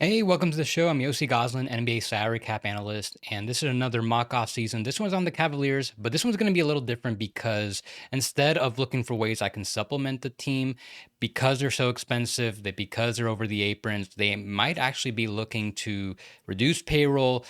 Hey, welcome to the show. I'm Yossi Goslin, NBA salary cap analyst, and this is another mock off season. This one's on the Cavaliers, but this one's going to be a little different because instead of looking for ways I can supplement the team, because they're so expensive, that because they're over the aprons, they might actually be looking to reduce payroll,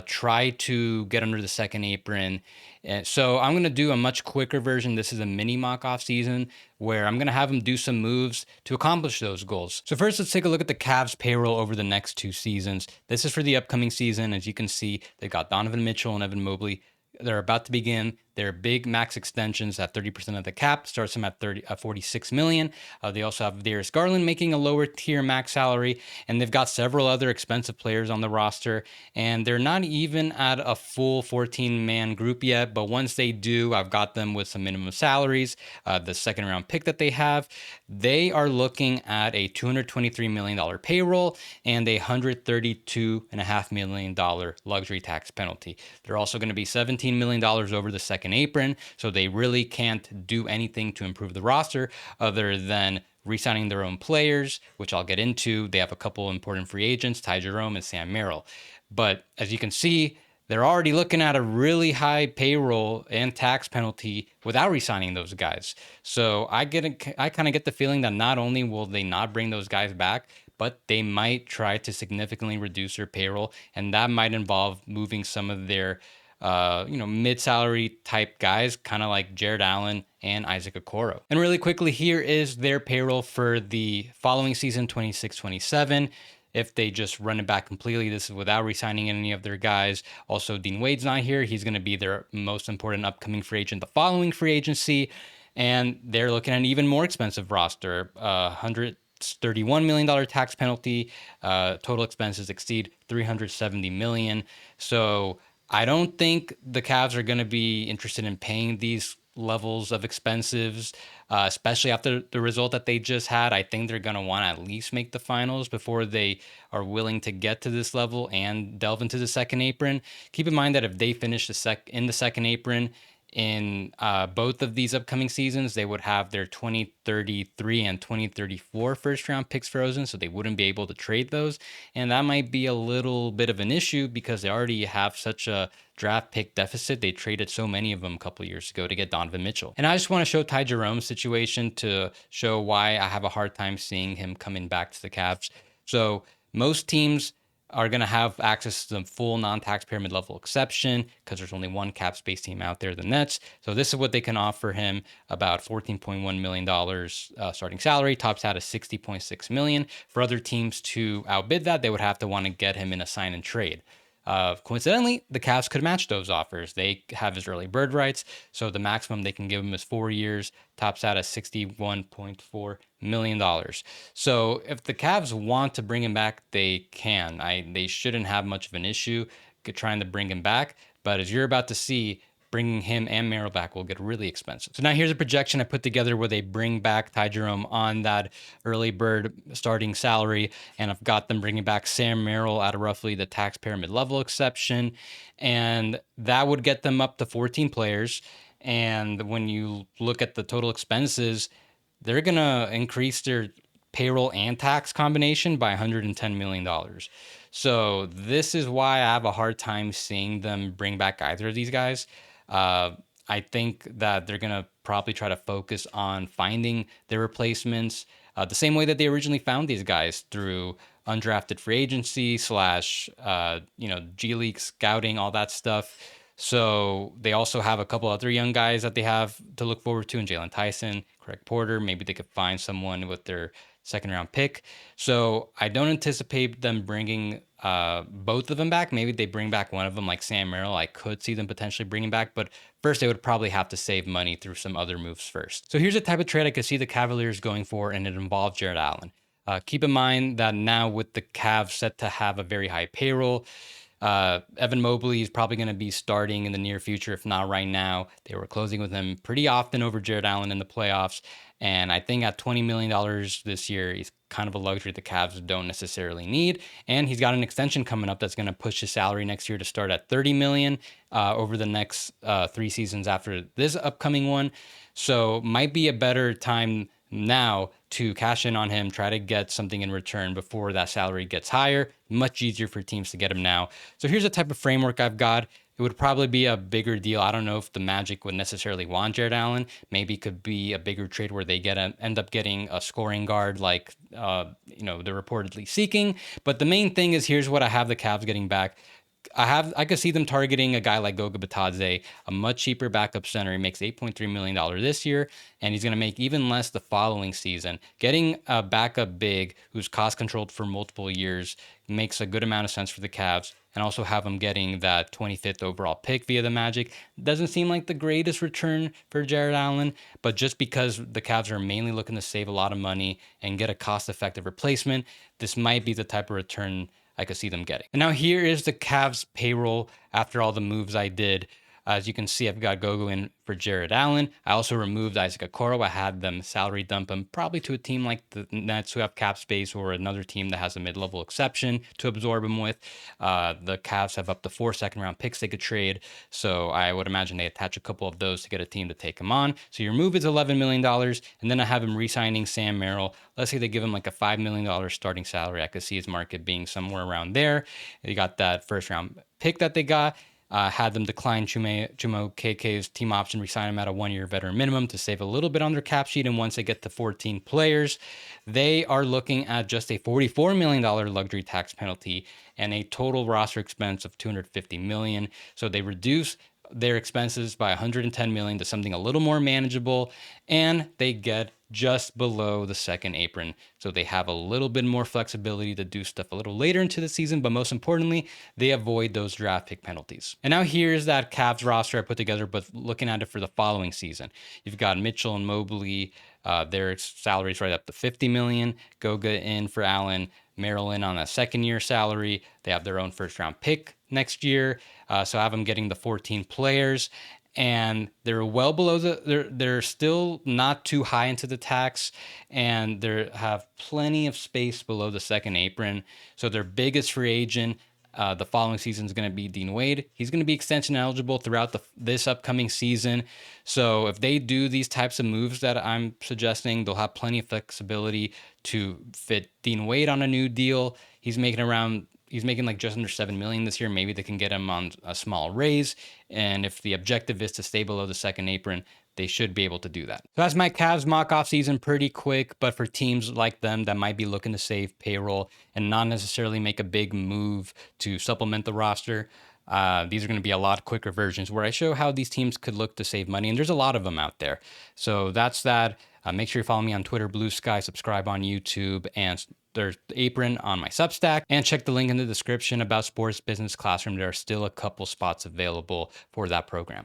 try to get under the second apron. And so I'm going to do a much quicker version. This is a mini mock off season where I'm going to have them do some moves to accomplish those goals. So first, let's take a look at the Cavs payroll over the next two seasons. This is for the upcoming season. As you can see, they've got Donovan Mitchell and Evan Mobley. They're about to begin their big max extensions at 30% of the cap, starts them at 46 million. They also have Darius Garland making a lower tier max salary, and they've got several other expensive players on the roster. And they're not even at a full 14-man group yet, but once they do, I've got them with some minimum salaries. The second round pick that they have, they are looking at a $223 million payroll and a $132.5 million luxury tax penalty. They're also going to be $17 million over the second apron, so they really can't do anything to improve the roster other than re-signing their own players, which I'll get into. They have a couple important free agents, Jerome and Sam Merrill. But as you can see, they're already looking at a really high payroll and tax penalty without re-signing those guys. So I kind of get the feeling that not only will they not bring those guys back, but they might try to significantly reduce their payroll, and that might involve moving some of their mid-salary type guys, kind of like Jared Allen and Isaac Okoro. And really quickly, here is their payroll for the following season, 26-27. If they just run it back completely, this is without re-signing any of their guys. Also, Dean Wade's not here. He's going to be their most important upcoming free agent the following free agency. And they're looking at an even more expensive roster, $131 million tax penalty. Total expenses exceed $370 million. So I don't think the Cavs are going to be interested in paying these levels of expenses, especially after the result that they just had. I think they're going to want to at least make the finals before they are willing to get to this level and delve into the second apron. Keep in mind that if they finish in the second apron in both of these upcoming seasons, they would have their 2033 and 2034 first round picks frozen, so they wouldn't be able to trade those. And that might be a little bit of an issue because they already have such a draft pick deficit. They traded so many of them a couple of years ago to get Donovan Mitchell. And I just want to show Jerome's situation to show why I have a hard time seeing him coming back to the Cavs. So most teams are going to have access to the full non-taxpayer mid-level exception because there's only one cap space team out there, the Nets. So this is what they can offer him, about $14.1 million starting salary, tops out at $60.6 million. For other teams to outbid that, they would have to want to get him in a sign and trade. Coincidentally, the Cavs could match those offers. They have his early bird rights, so the maximum they can give him is 4 years, tops out at $61.4 million. So if the Cavs want to bring him back, they can. They shouldn't have much of an issue trying to bring him back, but as you're about to see, bringing him and Merrill back will get really expensive. So now here's a projection I put together where they bring back Jerome on that early bird starting salary, and I've got them bringing back Sam Merrill at roughly the taxpayer mid-level exception, and that would get them up to 14 players. And when you look at the total expenses, they're going to increase their payroll and tax combination by $110 million. So this is why I have a hard time seeing them bring back either of these guys. I think that they're going to probably try to focus on finding their replacements the same way that they originally found these guys, through undrafted free agency slash, G League scouting, all that stuff. So they also have a couple other young guys that they have to look forward to in Jalen Tyson, Craig Porter. Maybe they could find someone with their second round pick. So I don't anticipate them bringing both of them back. Maybe they bring back one of them, like Sam Merrill. I could see them potentially bringing back, but first they would probably have to save money through some other moves first. So here's the type of trade I could see the Cavaliers going for, and it involves Jared Allen. Keep in mind that now with the Cavs set to have a very high payroll, Evan Mobley is probably going to be starting in the near future, if not right now. They were closing with him pretty often over Jared Allen in the playoffs. And I think at $20 million this year, he's kind of a luxury the Cavs don't necessarily need. And he's got an extension coming up that's going to push his salary next year to start at $30 million over the next 3 seasons after this upcoming one. So might be a better time Now, to cash in on him, try to get something in return before that salary gets higher, much easier for teams to get him now. So here's the type of framework I've got. It would probably be a bigger deal. I don't know if the Magic would necessarily want Jared Allen. Maybe it could be a bigger trade where they end up getting a scoring guard like they're reportedly seeking. But the main thing is, here's what I have the Cavs getting back. I could see them targeting a guy like Goga Batadze, a much cheaper backup center. He makes $8.3 million this year, and he's going to make even less the following season. Getting a backup big who's cost controlled for multiple years makes a good amount of sense for the Cavs, and also have him getting that 25th overall pick via the Magic. Doesn't seem like the greatest return for Jared Allen, but just because the Cavs are mainly looking to save a lot of money and get a cost-effective replacement, this might be the type of return I could see them getting. And now here is the Cavs payroll after all the moves I did. As you can see, I've got Gogo in for Jared Allen. I also removed Isaac Okoro. I had them salary dump him probably to a team like the Nets who have cap space, or another team that has a mid-level exception to absorb him with. The Cavs have up to 4 second-round picks they could trade, so I would imagine they attach a couple of those to get a team to take him on. So your move is $11 million, and then I have him re-signing Sam Merrill. Let's say they give him like a $5 million starting salary. I could see his market being somewhere around there. You got that first-round pick that they got. Had them decline Chumo KK's team option, resign him at a 1-year veteran minimum to save a little bit on their cap sheet. And once they get to 14 players, they are looking at just a $44 million luxury tax penalty and a total roster expense of $250 million. So they reduce their expenses by $110 million to something a little more manageable, and they get just below the second apron. So they have a little bit more flexibility to do stuff a little later into the season, but most importantly, they avoid those draft pick penalties. And now here's that Cavs roster I put together, but looking at it for the following season. You've got Mitchell and Mobley, their salaries right up to $50 million. Goga in for Allen, Merrill in on a second-year salary. They have their own first-round pick next year. So I have them getting the 14 players, and they're well below they're still not too high into the tax, and they have plenty of space below the second apron. So their biggest free agent the following season is going to be Dean Wade. He's going to be extension eligible throughout this upcoming season. So if they do these types of moves that I'm suggesting, they'll have plenty of flexibility to fit Dean Wade on a new deal. He's making like just under $7 million this year. Maybe they can get him on a small raise. And if the objective is to stay below the second apron, they should be able to do that. So that's my Cavs mock off season. Pretty quick, but for teams like them that might be looking to save payroll and not necessarily make a big move to supplement the roster, these are going to be a lot quicker versions where I show how these teams could look to save money. And there's a lot of them out there. So that's that. Make sure you follow me on Twitter, Blue Sky, subscribe on YouTube, and Third Apron on my Substack, and check the link in the description about Sports Business Classroom. There are still a couple spots available for that program.